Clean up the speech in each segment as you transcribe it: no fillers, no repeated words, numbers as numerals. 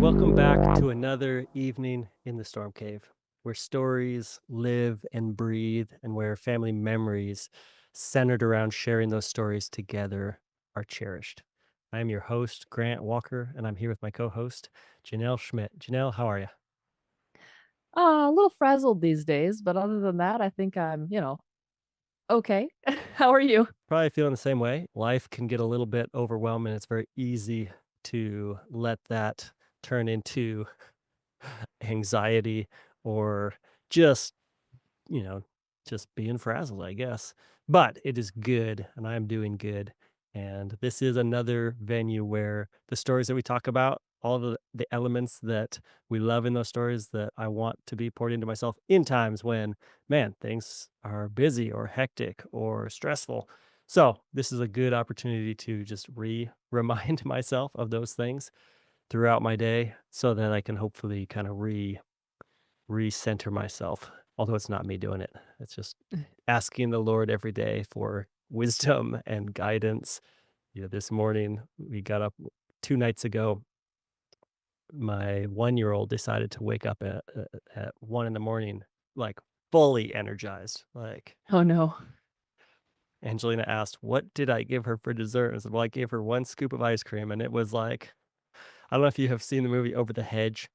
Welcome back to another evening in the Stormcave, where stories live and breathe and where family memories centered around sharing those stories together are cherished. I am your host, Grant Walker, and I'm here with my co host, Janelle Schmidt. Janelle, how are you? A little frazzled these days, but other than that, I think I'm okay. How are you? Probably feeling the same way. Life can get a little bit overwhelming. It's very easy to let that turn into anxiety or just you know, just being frazzled, I guess. But it is good, and I'm doing good. And this is another venue where the stories that we talk about, all the elements that we love in those stories that I want to be poured into myself in times when, man, things are busy or hectic or stressful. So this is a good opportunity to just remind myself of those things throughout my day so that I can hopefully kind of recenter myself, although it's not me doing it. It's just asking the Lord every day for wisdom and guidance. This morning we got up 2 nights ago. My 1-year-old decided to wake up at 1 in the morning, like, fully energized. Like, Oh, no. Angelina asked, "What did I give her for dessert?" I said, "Well, I gave her 1 scoop of ice cream," and it was like I don't know if you have seen the movie Over the Hedge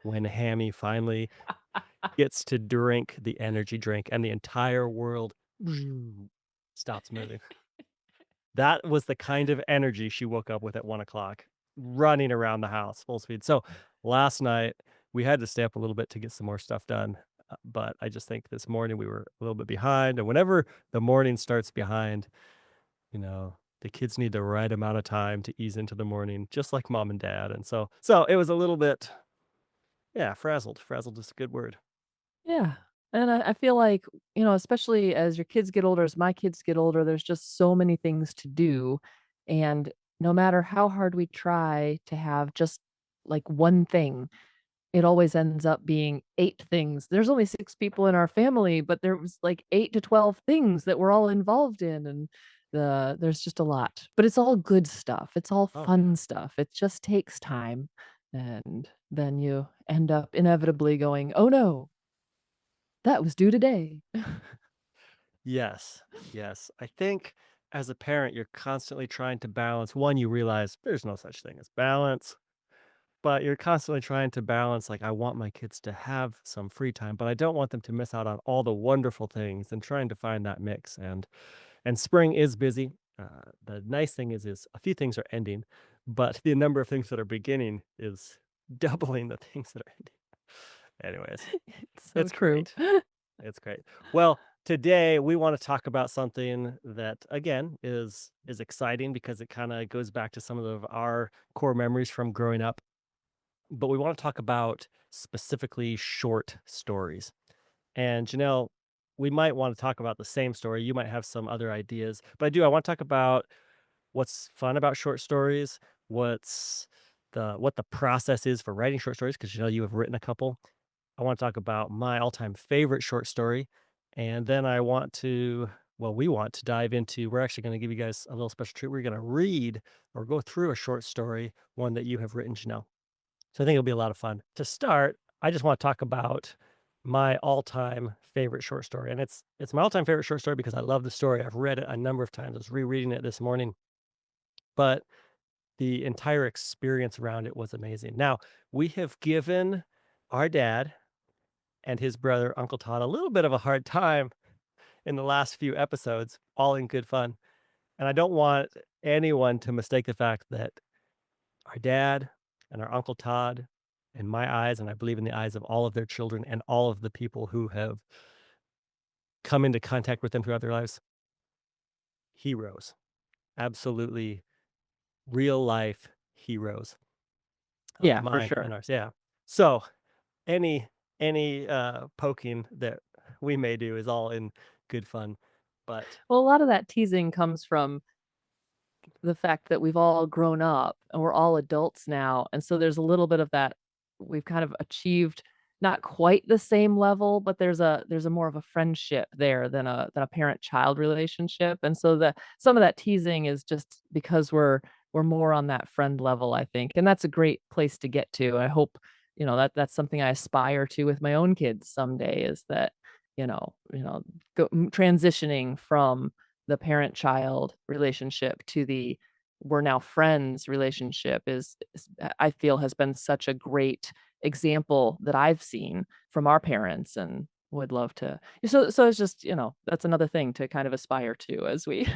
when Hammy finally gets to drink the energy drink and the entire world stops moving. That was the kind of energy she woke up with at 1 o'clock, running around the house full speed. So last night, we had to stay up a little bit to get some more stuff done. But I just think this morning we were a little bit behind. And whenever the morning starts behind, the kids need the right amount of time to ease into the morning, just like mom and dad. And so it was a little bit, yeah, frazzled. Frazzled is a good word. Yeah, and I feel like, especially as your kids get older, as my kids get older, there's just so many things to do, and no matter how hard we try to have just, like, one thing, it always ends up being 8 things. There's only 6 people in our family, but there was, like, 8 to 12 things that we're all involved in, and there's just a lot. But it's all good stuff. It's all Oh, fun stuff. It just takes time, and then you end up inevitably going, "Oh, no. That was due today." yes, yes. I think as a parent, you're constantly trying to balance. One, you realize there's no such thing as balance, but you're constantly trying to balance, like, I want my kids to have some free time, but I don't want them to miss out on all the wonderful things and trying to find that mix. And spring is busy. The nice thing is a few things are ending, but the number of things that are beginning is doubling the things that are ending. Anyways, It's so it's true. great. It's great. Well, today we want to talk about something that again is exciting because it kind of goes back to some of our core memories from growing up. But we want to talk about specifically short stories. And Janelle, we might want to talk about the same story. You might have some other ideas, but I want to talk about what's fun about short stories, what's what the process is for writing short stories because you have written a couple. I want to talk about my all-time favorite short story, and then we want to dive into we're actually gonna give you guys a little special treat. We're gonna read or go through a short story, one that you have written, Janelle. So I think it'll be a lot of fun. To start, I just want to talk about my all-time favorite short story, and it's my all-time favorite short story because I love the story. I've read it a number of times. I was rereading it this morning, but the entire experience around it was amazing. Now, we have given our dad and his brother, Uncle Todd, a little bit of a hard time in the last few episodes, all in good fun. And I don't want anyone to mistake the fact that our dad and our Uncle Todd, in my eyes, and I believe in the eyes of all of their children and all of the people who have come into contact with them throughout their lives, heroes, absolutely real life heroes of Yeah, for mine and sure. ours. Yeah. So any poking that we may do is all in good fun. But Well, a lot of that teasing comes from the fact that we've all grown up and we're all adults now, and so there's a little bit of that we've kind of achieved not quite the same level, but there's a more of a friendship there than a parent-child relationship, and so the some of that teasing is just because we're we're more on that friend level, I think, and that's a great place to get to. I hope, that's something I aspire to with my own kids someday is that, transitioning from the parent-child relationship to the we're now friends relationship is I feel has been such a great example that I've seen from our parents and would love to so it's just, that's another thing to kind of aspire to as we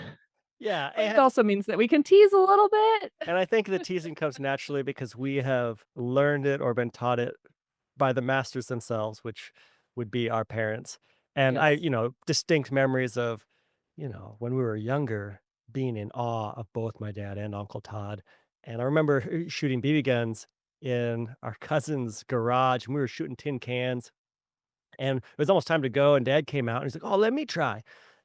Yeah, but it also means that we can tease a little bit. and I think the teasing comes naturally because we have learned it or been taught it by the masters themselves, which would be our parents. And I, Yes. distinct memories of, when we were younger, being in awe of both my dad and Uncle Todd. And I remember shooting BB guns in our cousin's garage, and we were shooting tin cans. And it was almost time to go, and dad came out and he's like, "Oh, let me try."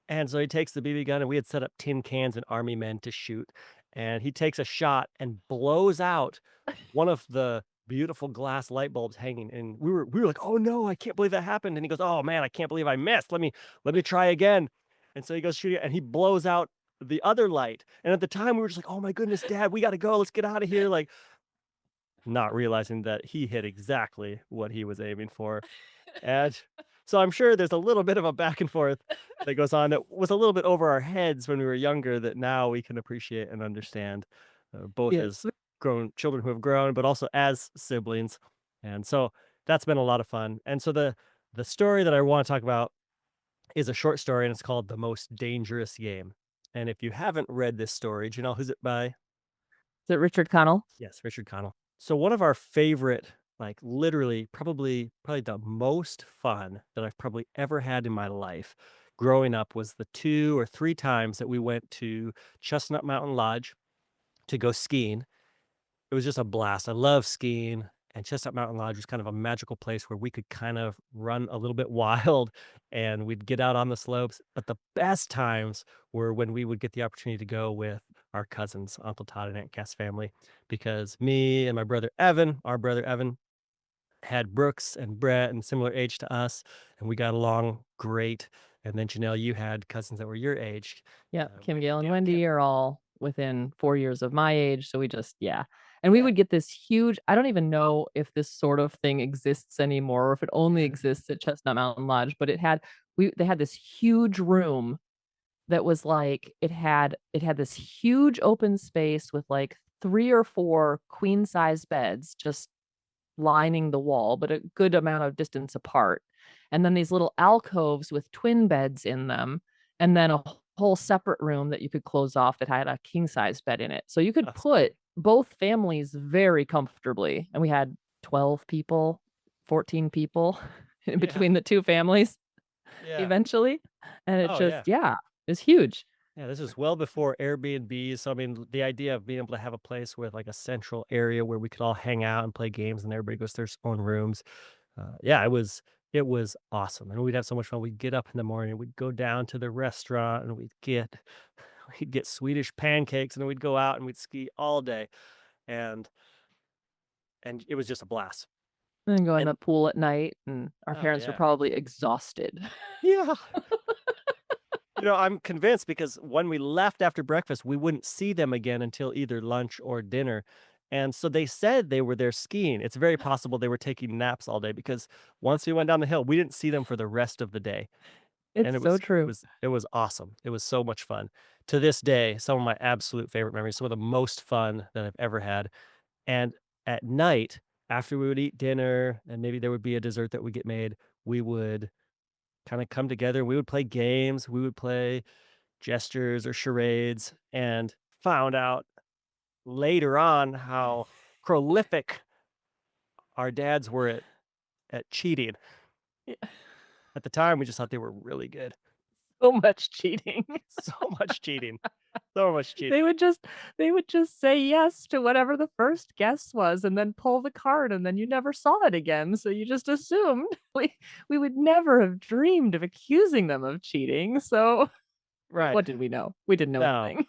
And so he takes the BB gun, and we had set up tin cans and army men to shoot. And he takes a shot and blows out one of the beautiful glass light bulbs hanging. And we were like, "Oh no, I can't believe that happened." And he goes, "Oh man, I can't believe I missed. Let me try again." And so he goes shooting and he blows out the other light. And at the time we were just like, "Oh my goodness, dad, we gotta go. Let's get out of here." Like not realizing that he hit exactly what he was aiming for. And so I'm sure there's a little bit of a back and forth that goes on that was a little bit over our heads when we were younger that now we can appreciate and understand, both Yes. as grown children who have grown, but also as siblings. And so that's been a lot of fun. And so the story that I want to talk about is a short story and it's called The Most Dangerous Game. And if you haven't read this story, do you know who's it by? Is it Richard Connell? Yes, Richard Connell. So one of our favorite, like literally probably the most fun that I've probably ever had in my life growing up was the 2 or 3 times that we went to Chestnut Mountain Lodge to go skiing. It was just a blast. I love skiing, and Chestnut Mountain Lodge was kind of a magical place where we could kind of run a little bit wild and we'd get out on the slopes. But the best times were when we would get the opportunity to go with our cousins, Uncle Todd and Aunt Cass' family, because me and my brother Evan, our brother Evan, had Brooks and Brett and similar age to us, and we got along great. And then Janelle, you had cousins that were your age. Yep, Kim, Gail, and Yeah, Kim. Wendy are all within 4 years of my age, so we just yeah. And we Yeah. would get this huge I don't even know if this sort of thing exists anymore or if it only exists at Chestnut Mountain Lodge, but they had this huge room that was like it had this huge open space with, like, 3 or 4 queen size beds just lining the wall, but a good amount of distance apart. And then these little alcoves with twin beds in them, and then a whole separate room that you could close off that had a king size bed in it. So you could That's cool. put both families very comfortably, and we had 12 people, 14 people in Yeah. between the 2 families Yeah. eventually, and it Oh, just yeah. yeah, it's huge. Yeah, this is well before Airbnbs. So, I mean, the idea of being able to have a place with like a central area where we could all hang out and play games and everybody goes to their own rooms. Yeah, it was awesome. And we'd have so much fun. We'd get up in the morning, we'd go down to the restaurant and we'd get Swedish pancakes and then we'd go out and we'd ski all day. And and it was just a blast. And then go in And the pool at night, and our oh parents were yeah. probably exhausted. Yeah. I'm convinced because when we left after breakfast, we wouldn't see them again until either lunch or dinner. And so they said they were there skiing. It's very possible they were taking naps all day because once we went down the hill, we didn't see them for the rest of the day. And It's it so was it true. was it was awesome. It was so much fun. To this day, some of my absolute favorite memories, some of the most fun that I've ever had. And at night, after we would eat dinner and maybe there would be a dessert that would get made, we would kind of come together. We would play games. We would play gestures or charades and found out later on how prolific our dads were at cheating. Yeah, At the time, we just thought they were really good. so much cheating. So much cheating. So much cheating. They would just they would just say yes to whatever the first guess was and then pull the card, and then you never saw it again, so you just assumed. We would never have dreamed of accusing them of cheating, so Right. what did we know? We didn't know a No, thing.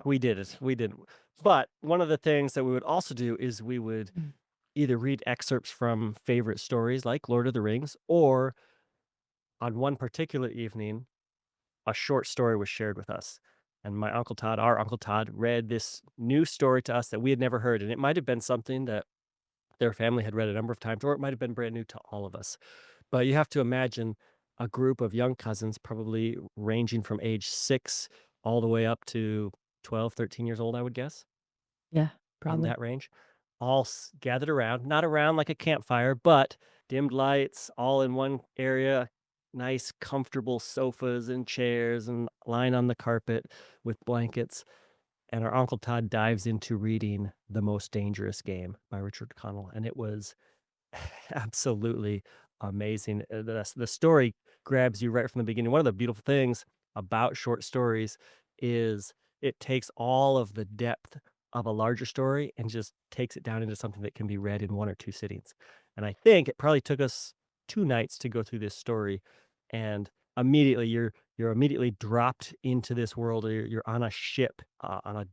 we did it. We didn't. But one of the things that we would also do is we would Mm. either read excerpts from favorite stories like Lord of the Rings, or on one particular evening, a short story was shared with us. And my Uncle Todd, our Uncle Todd, read this new story to us that we had never heard, and it might have been something that their family had read a number of times, or it might have been brand new to all of us. But you have to imagine a group of young cousins, probably ranging from age 6 all the way up to 12, 13 years old, I would guess, Yeah, in probably. that range, all gathered around, not around like a campfire, but dimmed lights, all in one area, nice, comfortable sofas and chairs, and lying on the carpet with blankets. And our Uncle Todd dives into reading The Most Dangerous Game by Richard Connell. And it was absolutely amazing. The story grabs you right from the beginning. One of the beautiful things about short stories is it takes all of the depth of a larger story and just takes it down into something that can be read in 1 or 2 sittings. And I think it probably took us 2 nights to go through this story, and immediately you're immediately dropped into this world. You're on a ship, on a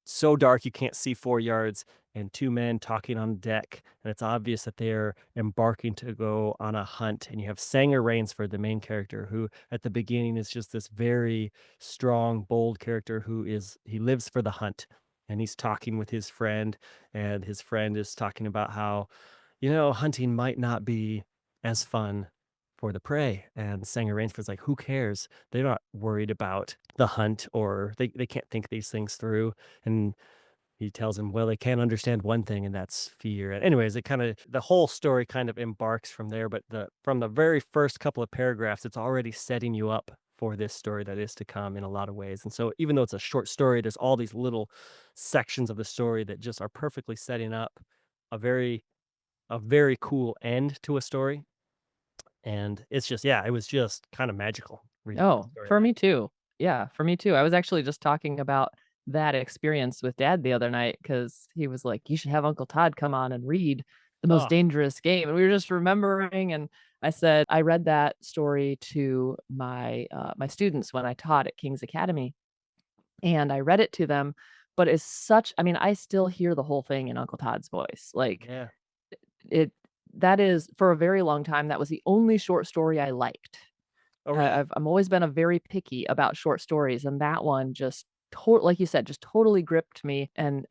so dark you can't see 4 yards, and 2 men talking on deck, and it's obvious that they're embarking to go on a hunt. And you have Sanger Rainsford, the main character, who at the beginning is just this very strong, bold character he lives for the hunt. And he's talking with his friend, and his friend is talking about how, hunting might not be as fun for the prey. And Sanger Rainsford's like, who cares? They're not worried about the hunt, or they can't think these things through. And he tells him, well, they can't understand one thing, and that's fear. And anyways, the whole story kind of embarks from there. But from the very first couple of paragraphs, it's already setting you up for this story that is to come in a lot of ways. And so even though it's a short story, there's all these little sections of the story that just are perfectly setting up a very cool end to a story. And it's just, yeah, it was just kind of magical reading that Oh, story. for me too. Yeah, for me too. I was actually just talking about that experience with dad the other night because he was like, "You should have Uncle Todd come on and read The Most Oh, Dangerous Game." And we were just remembering, and I said I read that story to my students when I taught at King's Academy, and I read it to them, but it's such I mean, I still hear the whole thing in Uncle Todd's voice. Like, yeah. it that is for a very long time, that was the only short story I liked. Oh, really? I'm always been a very picky about short stories, and that one just like you said, just totally gripped me, and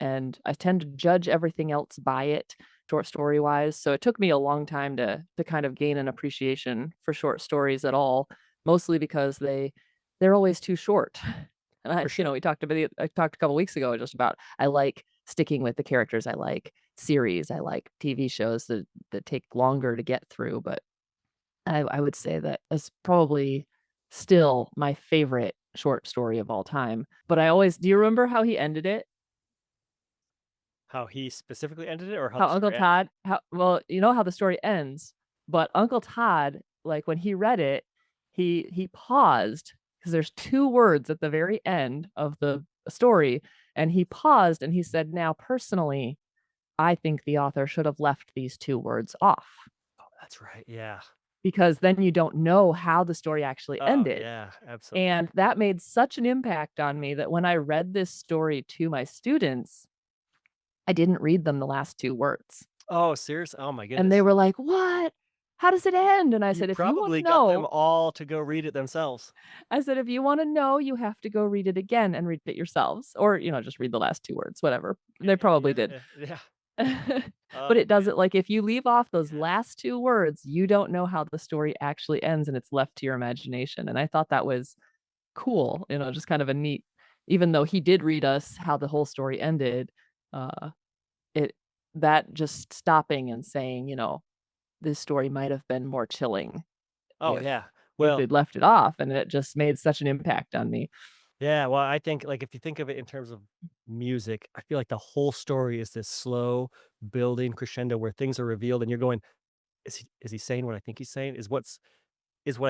I tend to judge everything else by it, short story wise. So it took me a long time to kind of gain an appreciation for short stories at all, mostly because they're always too short. And For sure. I talked a couple weeks ago just about I like sticking with the characters. I like series. I like TV shows that take longer to get through, but I would say that is probably still my favorite short story of all time, but I always do you remember how he ended it? How he specifically ended it, or how How the Uncle story ends? Todd how well, you know how the story ends, but Uncle Todd, like, when he read it, he paused because there's 2 words at the very end of the story, and he paused and he said, "Now, personally, I think the author should have left these 2 words off." Oh, that's right, yeah. Because then you don't know how the story actually Oh, ended. yeah, absolutely. And that made such an impact on me that when I read this story to my students, I didn't read them the last 2 words. Oh, serious? Oh my And they goodness. were like, "What? How does it end?" And You probably got them all to go read it themselves. I said, "If you wanna know, you have to go read it again and read it yourselves, or, just read the last 2 words, whatever." They probably did. Yeah, yeah. But it does Man. it like, if you leave off those Yeah. last 2 words, you don't know how the story actually ends, and it's left to your imagination, and I thought that was cool, just kind of a neat even though he did read us how the whole story ended, uh, it that just stopping and saying, "This story might have been more chilling Oh, yeah. if Well, they'd left it off," and it just made such an impact on me. yeah, well, I think, like, if you think of it in terms of music, I feel like the whole story is this slow building crescendo where things are revealed and you're going, "Is he saying what I think he's saying? Is what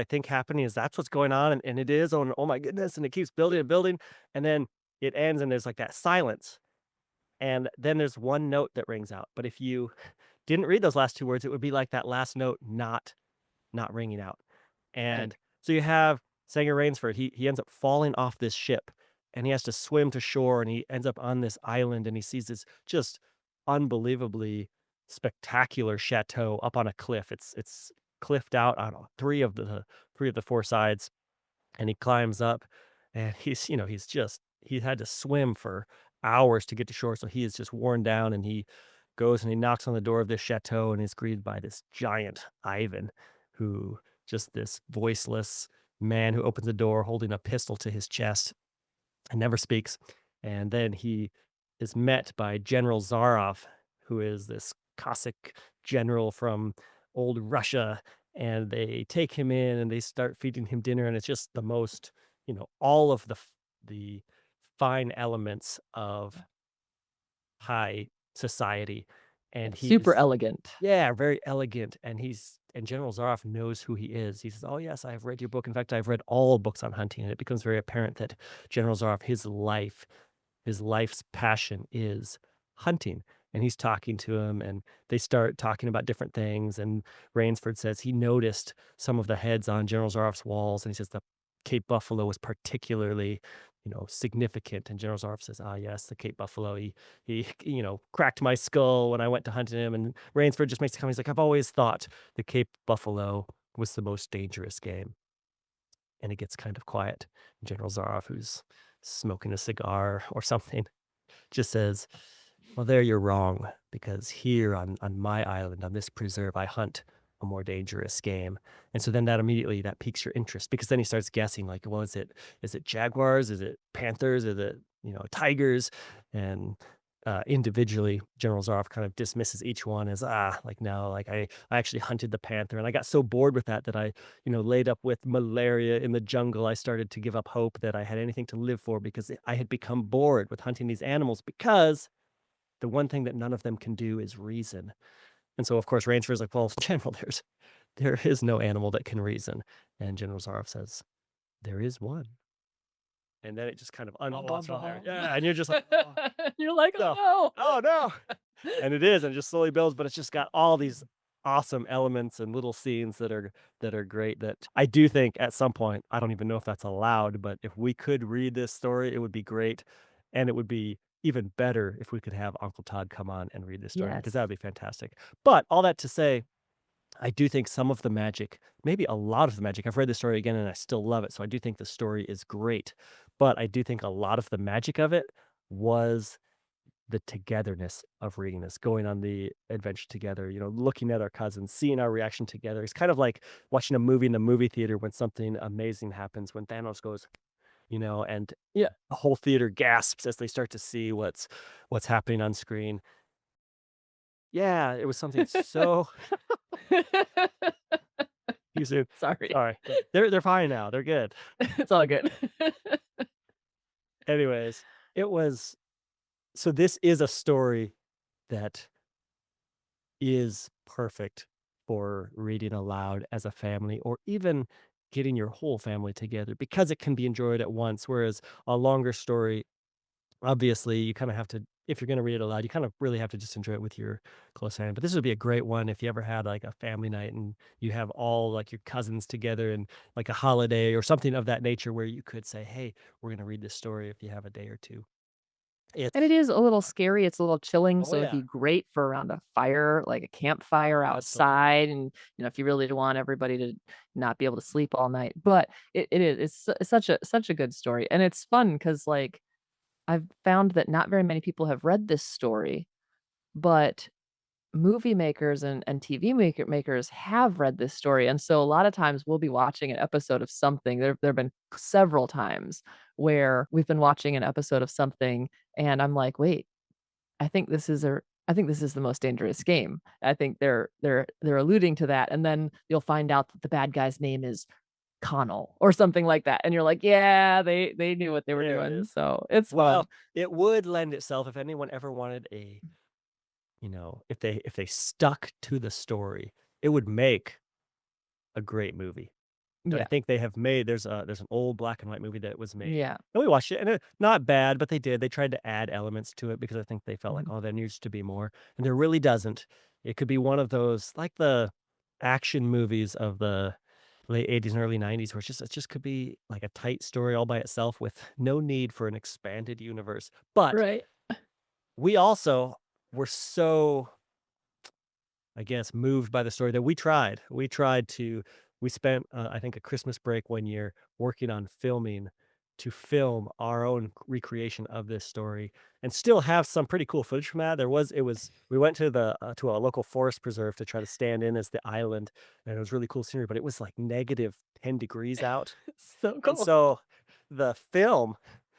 I think happening? Is that's what's going on?" And it is, oh, and oh my goodness, and it keeps building and building, and then it ends and there's, like, that silence, and then there's one note that rings out. But if you didn't read those last 2 words, it would be like that last note not ringing out. Right, And so you have Sanger Rainsford, he ends up falling off this ship, and he has to swim to shore, and he ends up on this island, and he sees this just unbelievably spectacular chateau up on a cliff. It's cliffed out on 3 of the 4 sides, and he climbs up, and he had to swim for hours to get to shore, so he is just worn down, and he goes and he knocks on the door of this chateau and is greeted by this giant Ivan, who just this voiceless man who opens the door holding a pistol to his chest and never speaks. And then he is met by General Zarov, who is this Cossack general from old Russia. And they take him in and they start feeding him dinner. And it's just the most, all of the fine elements of high society. Yeah, And super he's, elegant. yeah, very elegant. And General Zaroff knows who he is. He says, "Oh yes, I have read your book. In fact, I've read all books on hunting." And it becomes very apparent that General Zaroff, his life's passion is hunting. And he's talking to him, and they start talking about different things. And Rainsford says he noticed some of the heads on General Zaroff's walls, and he says the Cape Buffalo was particularly, significant. And General Zaroff says, "Ah, yes, the Cape Buffalo. He, cracked my skull when I went to hunt him." And Rainsford just makes the comment. He's like, "I've always thought the Cape Buffalo was the most dangerous game." And it gets kind of quiet. General Zaroff, who's smoking a cigar or something, just says, "Well, there you're wrong, because here on my island, on this preserve, I hunt a more dangerous game." And so then that piques your interest, because then he starts guessing like, well, is it jaguars? Is it panthers? Is it, tigers? And individually, General Zaroff kind of dismisses each one as like no, like I actually hunted the panther, and I got so bored with that I, laid up with malaria in the jungle. I started to give up hope that I had anything to live for, because I had become bored with hunting these animals, because the one thing that none of them can do is reason. And so, of course, Rainsford's like, "Well, General, there is no animal that can reason." And General Zaroff says, "There is one." And then it just kind of Bum, bum, unlocks from there. bum. Yeah, and you're just like, "Oh, You're like, no. "Oh, Oh, no." And it is, and it just slowly builds, but it's just got all these awesome elements and little scenes that are great, that I do think at some point, I don't even know if that's allowed, but if we could read this story, it would be great. And it would be even better if we could have Uncle Todd come on and read this story, because that yes." would be fantastic. But all that to say, I do think some of the magic, maybe a lot of the magic, I've read the story again and I still love it. So I do think the story is great. But I do think a lot of the magic of it was the togetherness of reading this, going on the adventure together, looking at our cousins, seeing our reaction together. It's kind of like watching a movie in the movie theater when something amazing happens, when Thanos goes, and Yeah. the whole theater gasps as they start to see what's happening on screen. Yeah, it was something so you said, Sorry. sorry. They're fine now. They're good. It's all good. Anyways, it was so this is a story that is perfect for reading aloud as a family, or even getting your whole family together, because it can be enjoyed at once. Whereas a longer story, obviously, you kind of have to, if you're going to read it aloud, you kind of really have to just enjoy it with your close family. But this would be a great one if you ever had like a family night and you have all like your cousins together, and like a holiday or something of that nature, where you could say, "Hey, we're going to read this story," if you have a day or two. And it It's, is a little scary, it's a little chilling, oh, so it'd yeah, be great for around a fire, like a campfire absolutely. outside, and, if you really do want everybody to not be able to sleep all night, but it is, it's such a good story, and it's fun because like, I've found that not very many people have read this story, but movie makers and TV makers have read this story, and so a lot of times we'll be watching an episode of something. There've been several times where we've been watching an episode of something, and I'm like, "Wait, I think this is the most dangerous game." I think they're alluding to that, and then you'll find out that the bad guy's name is Connell or something like that, and you're like, "Yeah, they knew what they were There it doing." is. So, it's fun. Well, it would lend itself, if anyone ever wanted if they stuck to the story, it would make a great movie. And I Yeah. think they have made there's an old black and white movie that was made, Yeah. and we watched it, and not bad, but they tried to add elements to it, because I think they felt like, Mhm. "Oh, there needs to be more," and there really doesn't. It could be one of those, like the action movies of the late '80s and early '90s, where it just could be like a tight story all by itself with no need for an expanded universe. But Right. we also were so, I guess, moved by the story that we tried. We spent, I think, a Christmas break one year working on filming to film our own recreation of this story and still have some pretty cool footage from that. We went to a local forest preserve to try to stand in as the island, and it was really cool scenery, but it was like -10 degrees out. So And cool. so the film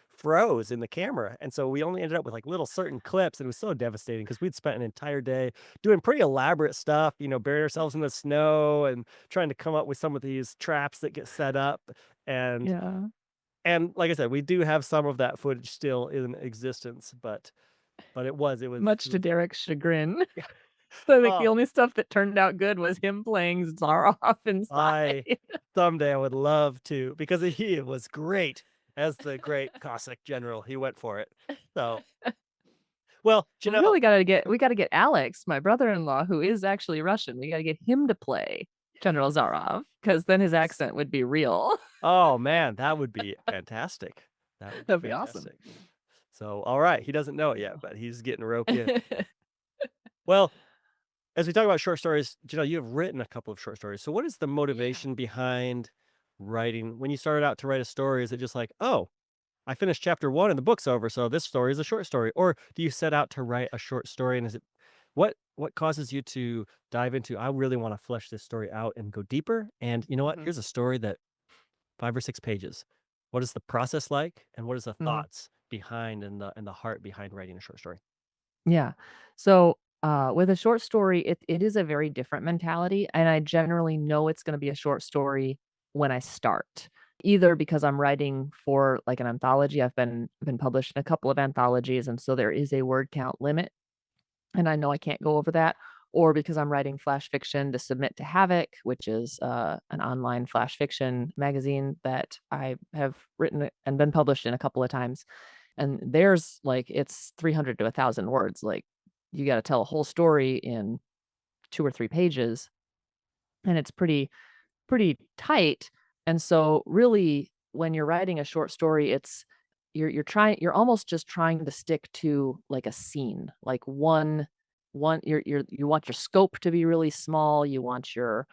froze in the camera. And so we only ended up with like little certain clips. And it was so devastating because we'd spent an entire day doing pretty elaborate stuff, burying ourselves in the snow and trying to come up with some of these traps that get set up. And Yeah. and like I said, we do have some of that footage still in existence, but Much it to was Derek's chagrin. So, like, the oh, only stuff that turned out good was him playing Zaroff I inside. someday I would love to because he was great as the great Cossack general. He went for it. So well, We Janelle, really gotta get Alex, my brother-in-law, who is actually Russian, we gotta get him to play General Zarov, because then his yes. accent would be real. Oh, man, that would be fantastic. That would be That'd be awesome. fantastic. So, all right, he doesn't know it yet, Yeah. but he's getting roped in. Well, as we talk about short stories, Janelle, you have written a couple of short stories. So, what is the Yeah. motivation behind writing? When you started out to write a story, is it just like, oh, I finished chapter one and the book's over, so this story is a short story? Or do you set out to write a short story? And is it what causes you to dive into, I really want to flesh this story out and go deeper? And you know what? Mhm, Here's a story that 5 or 6 pages. What is the process like, and what is the mhm. thoughts behind and the heart behind writing a short story? Yeah. So, with a short story, it is a very different mentality, and I generally know it's gonna be a short story when I start. Either because I'm writing for, like, an anthology, I've been published in a couple of anthologies, and so there is a word count limit, and I know I can't go over that, or because I'm writing flash fiction to submit to Havoc, which is, an online flash fiction magazine that I have written and been published in a couple of times. And theirs, like, it's 300 to 1,000 words, like, you gotta tell a whole story in 2 or 3 pages, and it's pretty tight, and so, really, when you're writing a short story, you're almost just trying to stick to, like, a scene, like, you want your scope to be really small, you want your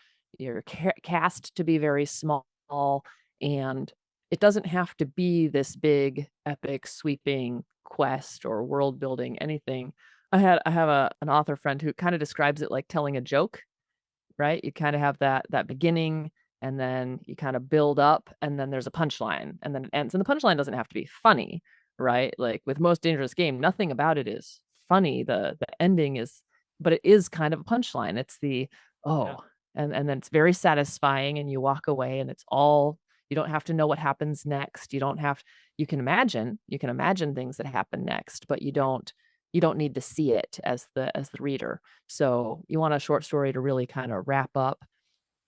cast to be very small, and it doesn't have to be this big, epic, sweeping quest or world building, anything. I have an author friend who kinda describes it like telling a joke. Right? You kinda have that beginning, and then you kinda build up, and then there's a punchline, and then it ends, and the punchline doesn't have to be funny, right? Like, with Most Dangerous Game, nothing about it is funny, the ending is but it is kind of a punchline. It's the, Yeah. "Oh," and then it's very satisfying, and you walk away, and it's all you don't have to know what happens next, you can imagine things that happen next, but you don't need to see it as the reader. So, you want a short story to really kinda wrap up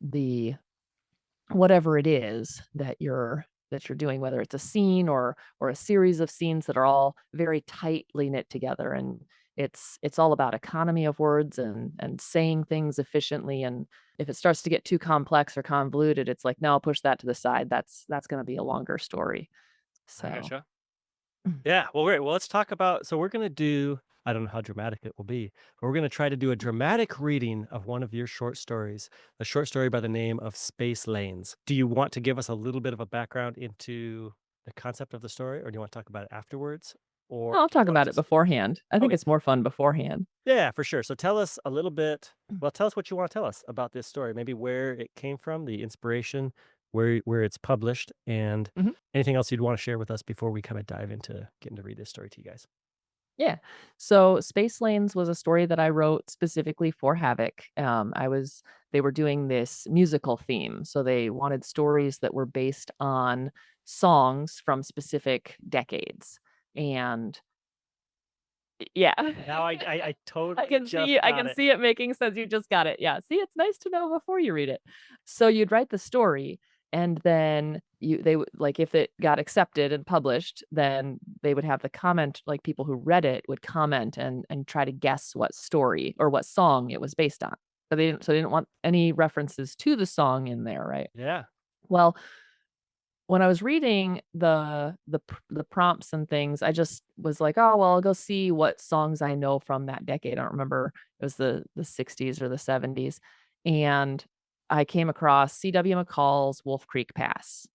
the whatever it is that you're doing, whether it's a scene or a series of scenes that are all very tightly knit together, and it's all about economy of words and saying things efficiently, and if it starts to get too complex or convoluted, it's like, "No, push that to the side, that's gonna be a longer story." I So gotcha. Yeah, well, great. Well, let's talk about so we're gonna do I don't know how dramatic it will be, but we're gonna try to do a dramatic reading of one of your short stories, a short story by the name of Space Lanes. Do you want to give us a little bit of a background into the concept of the story, or do you want to talk about it afterwards? Or I'll do you talk want about to it just beforehand. I think okay. it's more fun beforehand. Yeah, for sure. So tell us a little bit. Well, tell us what you want to tell us about this story. Maybe where it came from, the inspiration, where it's published, and Mhm. anything else you'd want to share with us before we kind of dive into getting to read this story to you guys. Yeah. So Space Lanes was a story that I wrote specifically for Havoc. They were doing this musical theme. So they wanted stories that were based on songs from specific decades. And yeah. Now I totally just I got can it. see it making sense. You just got it. Yeah. See, it's nice to know before you read it. So you'd write the story and then they would like if it got accepted and published, then they would have the comment like people who read it would comment and try to guess what story or what song it was based on. So they didn't want any references to the song in there, right? Yeah. Well, when I was reading the prompts and things, I just was like, "Oh, well, I'll go see what songs I know from that decade." I don't remember, it was the '60s or the '70s, and I came across C.W. McCall's Wolf Creek Pass,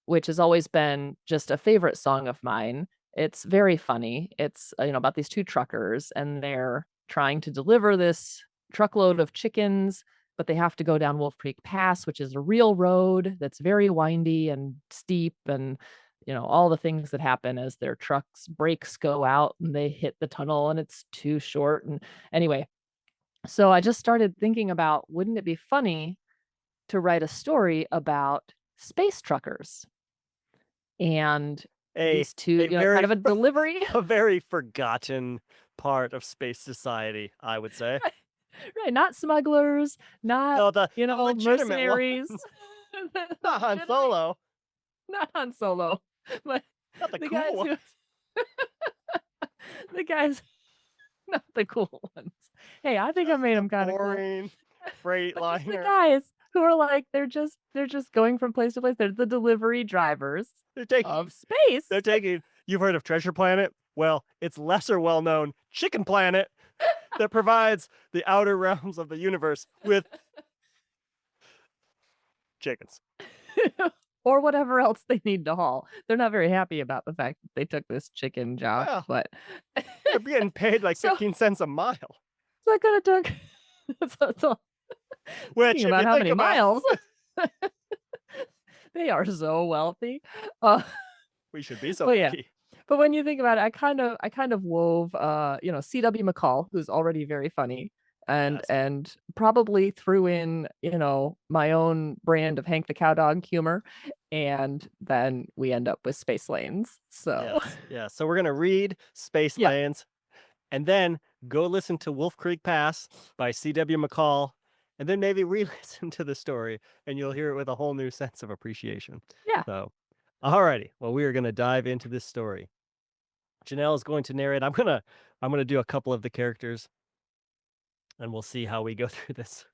which has always been just a favorite song of mine. It's very funny. It's, about these 2 truckers, and they're trying to deliver this truckload of chickens, but they have to go down Wolf Creek Pass, which is a real road that's very windy and steep and, all the things that happen as their truck's brakes go out and they hit the tunnel and it's too short, and anyway, so I just started thinking about, wouldn't it be funny to write a story about space truckers and A these 2, a kind very of a delivery. a very forgotten part of space society, I would say. Right, right, not smugglers, not, No, the legitimate ones, mercenaries. The not Han legitimate, Solo, not Han Solo, but not the the cool guys one. who the guys not the cool ones. Hey, I think I Just made the them 'em kinda cool. boring But just the Freightliner. guys who are like, they're just going from place to place. They're the delivery drivers They're taking of space. they're taking you've heard of Treasure Planet? Well, it's lesser well known Chicken Planet that provides the outer realms of the universe with chickens. Or whatever else they need to haul. They're not very happy about the fact that they took this chicken job, Well, but they're getting paid like so 15 cents a mile, so I coulda took so thinking which if about you how think many about miles. They are so wealthy. Uh, we should be so but yeah. lucky. But when you think about it, I kind of wove, C.W. McCall, who's already very funny, and Yes. and probably threw in, my own brand of Hank the Cowdog humor, and then we end up with Space Lanes. So, Yes. Yes. So we're gonna read Space yeah, Lanes and then go listen to Wolf Creek Pass by C.W. McCall, and then maybe re-listen to the story, and you'll hear it with a whole new sense of appreciation. yeah, So, alrighty. Well, we are gonna dive into this story. Janelle is going to narrate. I'm gonna do a couple of the characters, and we'll see how we go through this.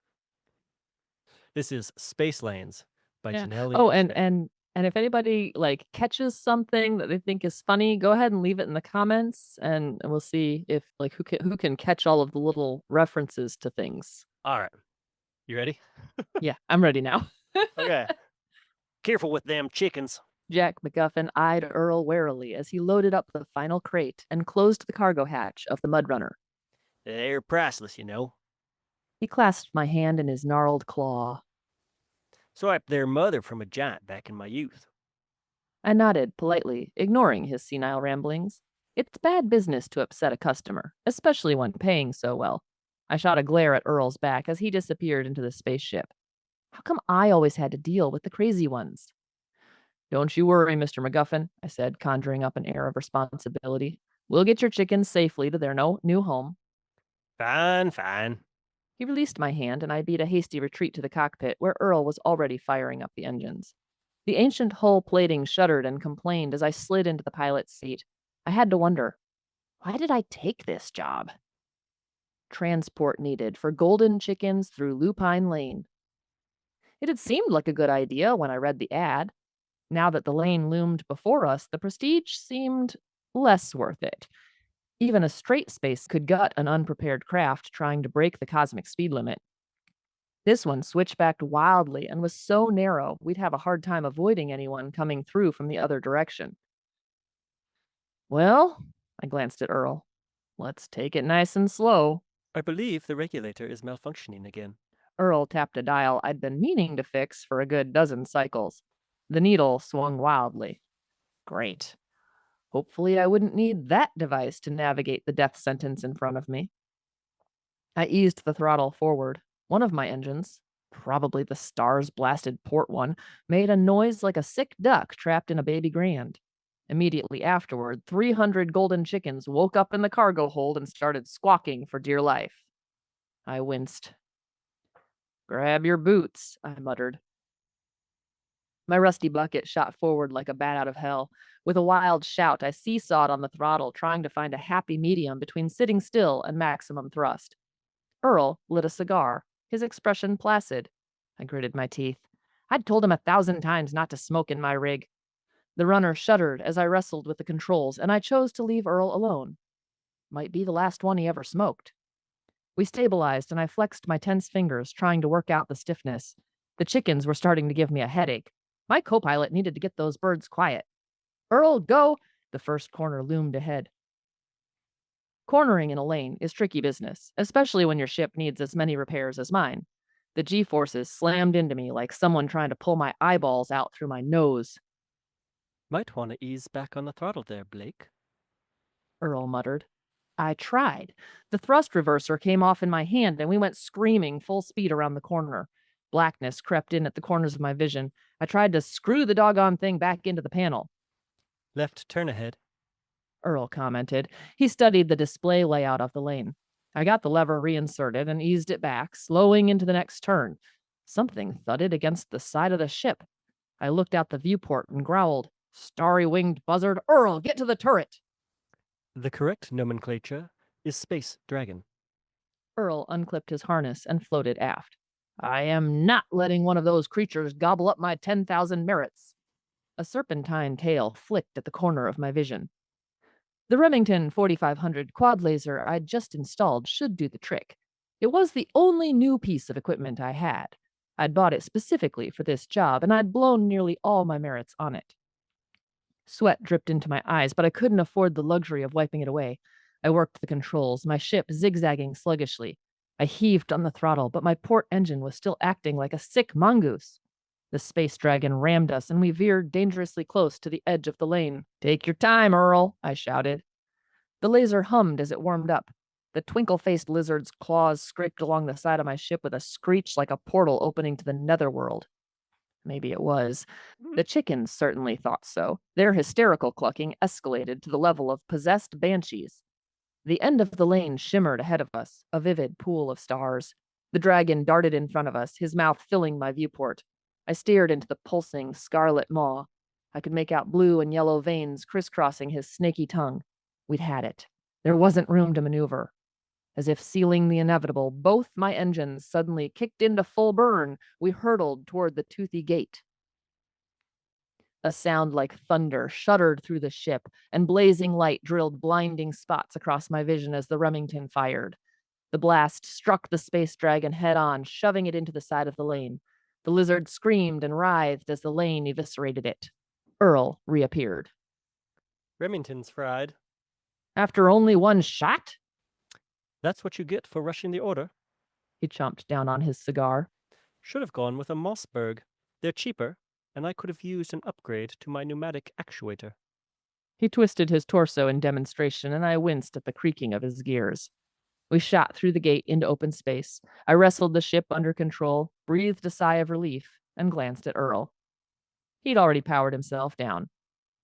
This is Space Lanes by yeah. Janelle Oh, and Schmidt. and and if anybody, like, catches something that they think is funny, go ahead and leave it in the comments, and we'll see if, like, who can catch all of the little references to things. All right. You ready? Yeah, I'm ready now. Okay. Careful with them chickens. Jack McGuffin eyed Earl warily as he loaded up the final crate and closed the cargo hatch of the Mud Runner. They're priceless, you know. He clasped my hand in his gnarled claw. Swiped their mother from a giant back in my youth. I nodded politely, ignoring his senile ramblings. It's bad business to upset a customer, especially when paying so well. I shot a glare at Earl's back as he disappeared into the spaceship. How come I always had to deal with the crazy ones? Don't you worry, Mr. McGuffin, I said, conjuring up an air of responsibility. We'll get your chickens safely to their new home. Fine, fine. He released my hand, and I beat a hasty retreat to the cockpit, where Earl was already firing up the engines. The ancient hull plating shuddered and complained as I slid into the pilot's seat. I had to wonder, why did I take this job? Transport needed for golden chickens through Lupine Lane. It had seemed like a good idea when I read the ad. Now that the lane loomed before us, the prestige seemed less worth it. Even a straight space could gut an unprepared craft trying to break the cosmic speed limit. This one switchbacked wildly and was so narrow we'd have a hard time avoiding anyone coming through from the other direction. Well, I glanced at Earl. Let's take it nice and slow. I believe the regulator is malfunctioning again. Earl tapped a dial I'd been meaning to fix for a good dozen cycles. The needle swung wildly. Great. Hopefully, I wouldn't need that device to navigate the death sentence in front of me. I eased the throttle forward. One of my engines, probably the stars blasted port one, made a noise like a sick duck trapped in a baby grand. Immediately afterward, 300 golden chickens woke up in the cargo hold and started squawking for dear life. I winced. Grab your boots, I muttered. My rusty bucket shot forward like a bat out of hell. With a wild shout, I seesawed on the throttle, trying to find a happy medium between sitting still and maximum thrust. Earl lit a cigar, his expression placid. I gritted my teeth. I'd told him 1,000 times not to smoke in my rig. The runner shuddered as I wrestled with the controls, and I chose to leave Earl alone. Might be the last one he ever smoked. We stabilized, and I flexed my tense fingers, trying to work out the stiffness. The chickens were starting to give me a headache. My co pilot needed to get those birds quiet. Earl, go! The first corner loomed ahead. Cornering in a lane is tricky business, especially when your ship needs as many repairs as mine. The G forces slammed into me like someone trying to pull my eyeballs out through my nose, Might want to ease back on the throttle there, Blake. Earl muttered. I tried. The thrust reverser came off in my hand and we went screaming full speed around the corner. Blackness crept in at the corners of my vision. I tried to screw the doggone thing back into the panel. Left turn ahead. Earl commented. He studied the display layout of the lane. I got the lever reinserted and eased it back, slowing into the next turn. Something thudded against the side of the ship. I looked out the viewport and growled, Starry winged buzzard, Earl, get to the turret! The correct nomenclature is Space Dragon. Earl unclipped his harness and floated aft. I am not letting one of those creatures gobble up my 10,000 merits. A serpentine tail flicked at the corner of my vision. The Remington 4500 quad laser I'd just installed should do the trick. It was the only new piece of equipment I had. I'd bought it specifically for this job, and I'd blown nearly all my merits on it. Sweat dripped into my eyes, but I couldn't afford the luxury of wiping it away. I worked the controls, my ship zigzagging sluggishly. I heaved on the throttle, but my port engine was still acting like a sick mongoose. The space dragon rammed us, and we veered dangerously close to the edge of the lane. Take your time, Earl, I shouted. The laser hummed as it warmed up. The twinkle-faced lizard's claws scraped along the side of my ship with a screech like a portal opening to the netherworld. Maybe it was. The chickens certainly thought so. Their hysterical clucking escalated to the level of possessed banshees. The end of the lane shimmered ahead of us, a vivid pool of stars. The dragon darted in front of us, his mouth filling my viewport. I stared into the pulsing, scarlet maw. I could make out blue and yellow veins crisscrossing his snaky tongue. We'd had it. There wasn't room to maneuver. As if sealing the inevitable, both my engines suddenly kicked into full burn. We hurtled toward the toothy gate. A sound like thunder shuddered through the ship, and blazing light drilled blinding spots across my vision as the Remington fired. The blast struck the space dragon head on, shoving it into the side of the lane. The lizard screamed and writhed as the lane eviscerated it. Earl reappeared. Remington's fried. After only one shot? That's what you get for rushing the order. He chomped down on his cigar. Should have gone with a Mossberg. They're cheaper, and I could have used an upgrade to my pneumatic actuator. He twisted his torso in demonstration, and I winced at the creaking of his gears. We shot through the gate into open space. I wrestled the ship under control, breathed a sigh of relief, and glanced at Earl. He'd already powered himself down.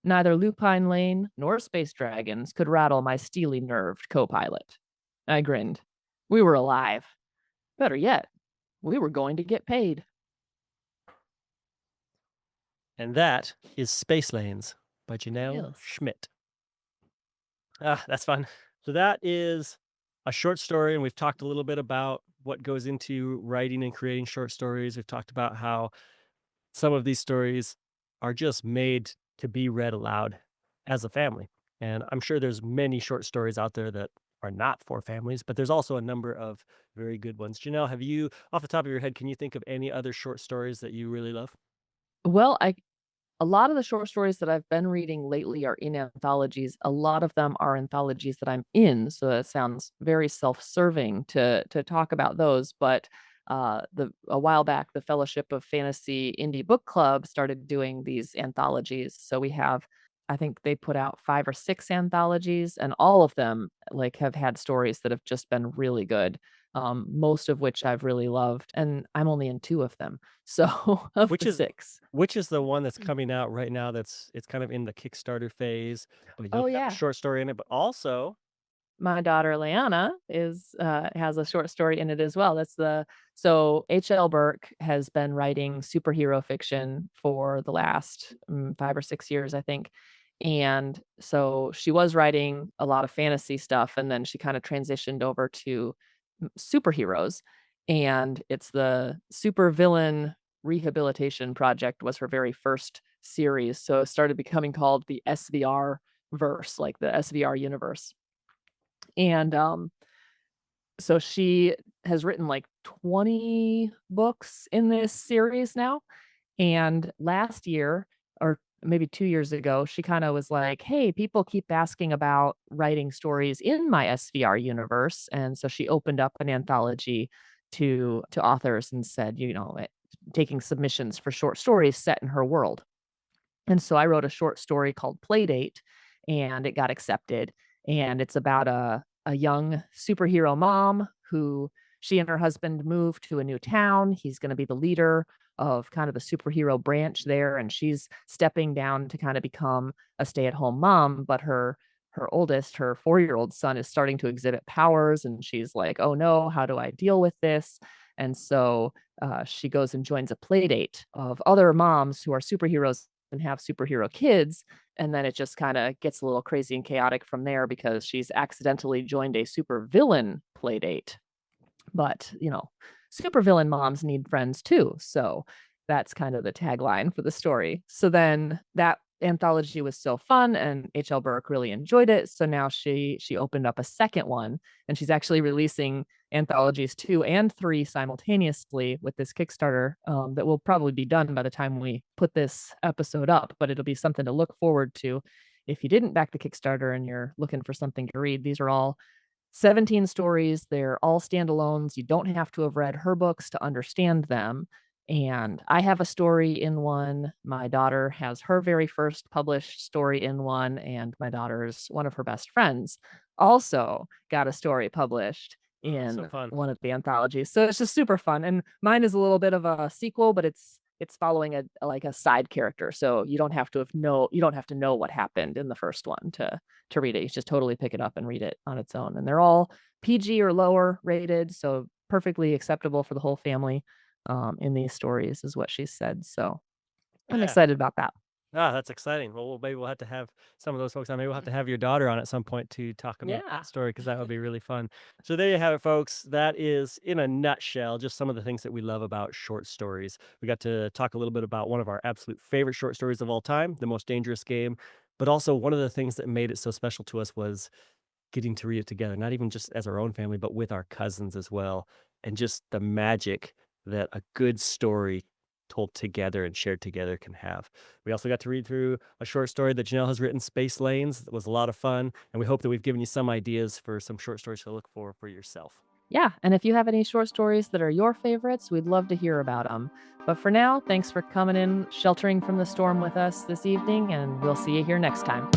Neither Lupine Lane nor Space Dragons could rattle my steely-nerved co-pilot. I grinned. We were alive. Better yet, we were going to get paid. And that is Space Lanes by Jenelle Yes. Schmidt. Ah, that's fun. So that is a short story, and we've talked a little bit about what goes into writing and creating short stories. We've talked about how some of these stories are just made to be read aloud as a family. And I'm sure there's many short stories out there that are not for families, but there's also a number of very good ones. Janelle, have you, off the top of your head, can you think of any other short stories that you really love? Well, a lot of the short stories that I've been reading lately are in anthologies. A lot of them are anthologies that I'm in, so that sounds very self-serving to talk about those. But a while back, the Fellowship of Fantasy Indie Book Club started doing these anthologies. So we have, I think they put out 5 or 6 anthologies, and all of them like have had stories that have just been really good. Most of which I've really loved, and I'm only in 2 of them. So of Which the is 6. which is the one that's coming out right now that's it's kind of in the Kickstarter phase, but you Oh have a yeah. short story in it, but also My daughter Leanna is has a short story in it as well. That's the so H.L. Burke has been writing superhero fiction for the last 5 or 6 years, I think. And so she was writing a lot of fantasy stuff, and then she kind of transitioned over to superheroes. And it's the Supervillain Rehabilitation Project was her very first series. So it started becoming called the SVR verse, like the SVR universe. And, so she has written like 20 books in this series now, And last year, or maybe 2 years ago, she kinda was like, "Hey, people keep asking about writing stories in my SVR universe," and so she opened up an anthology to authors and said, taking submissions for short stories set in her world. And so I wrote a short story called Playdate, and it got accepted. And it's about a young superhero mom who she and her husband moved to a new town. He's going to be the leader of kind of the superhero branch there, and she's stepping down to kind of become a stay-at-home mom. But her oldest, her 4-year-old son, is starting to exhibit powers, and she's like, "Oh no, how do I deal with this?" And so she goes and joins a play date of other moms who are superheroes and have superhero kids. And then it just kind of gets a little crazy and chaotic from there because she's accidentally joined a super villain play date. But, supervillain moms need friends too. So that's kind of the tagline for the story. So then that anthology was so fun and H.L. Burke really enjoyed it. So now she opened up a second one, and she's actually releasing anthologies 2 and 3 simultaneously with this Kickstarter, that will probably be done by the time we put this episode up, but it'll be something to look forward to if you didn't back the Kickstarter and you're looking for something to read. These are all 17 stories. They're all standalones. You don't have to have read her books to understand them. And I have a story in one. My daughter has her very first published story in one, and my daughter's one of her best friends also got a story published Oh, so in fun. one of the anthologies. So it's just super fun. And mine is a little bit of a sequel, but it's following like a side character. So you don't have to know what happened in the first one to read it. You just totally pick it up and read it on its own. And they're all PG or lower rated, so perfectly acceptable for the whole family, in these stories, is what she said. So I'm Yeah. excited about that. That's exciting. Well, maybe we'll have to have some of those folks on. Maybe we'll have to have your daughter on at some point to talk about Yeah. that story because that would be really fun. So there you have it, folks. That is, in a nutshell, just some of the things that we love about short stories. We got to talk a little bit about one of our absolute favorite short stories of all time, The Most Dangerous Game. But also, one of the things that made it so special to us was getting to read it together, not even just as our own family, but with our cousins as well. And just the magic that a good story told together and shared together can have. We also got to read through a short story that Janelle has written, Space Lanes. That was a lot of fun. And we hope that we've given you some ideas for some short stories to look for yourself. Yeah. And if you have any short stories that are your favorites, we'd love to hear about them. But for now, thanks for coming in, sheltering from the storm with us this evening, and we'll see you here next time.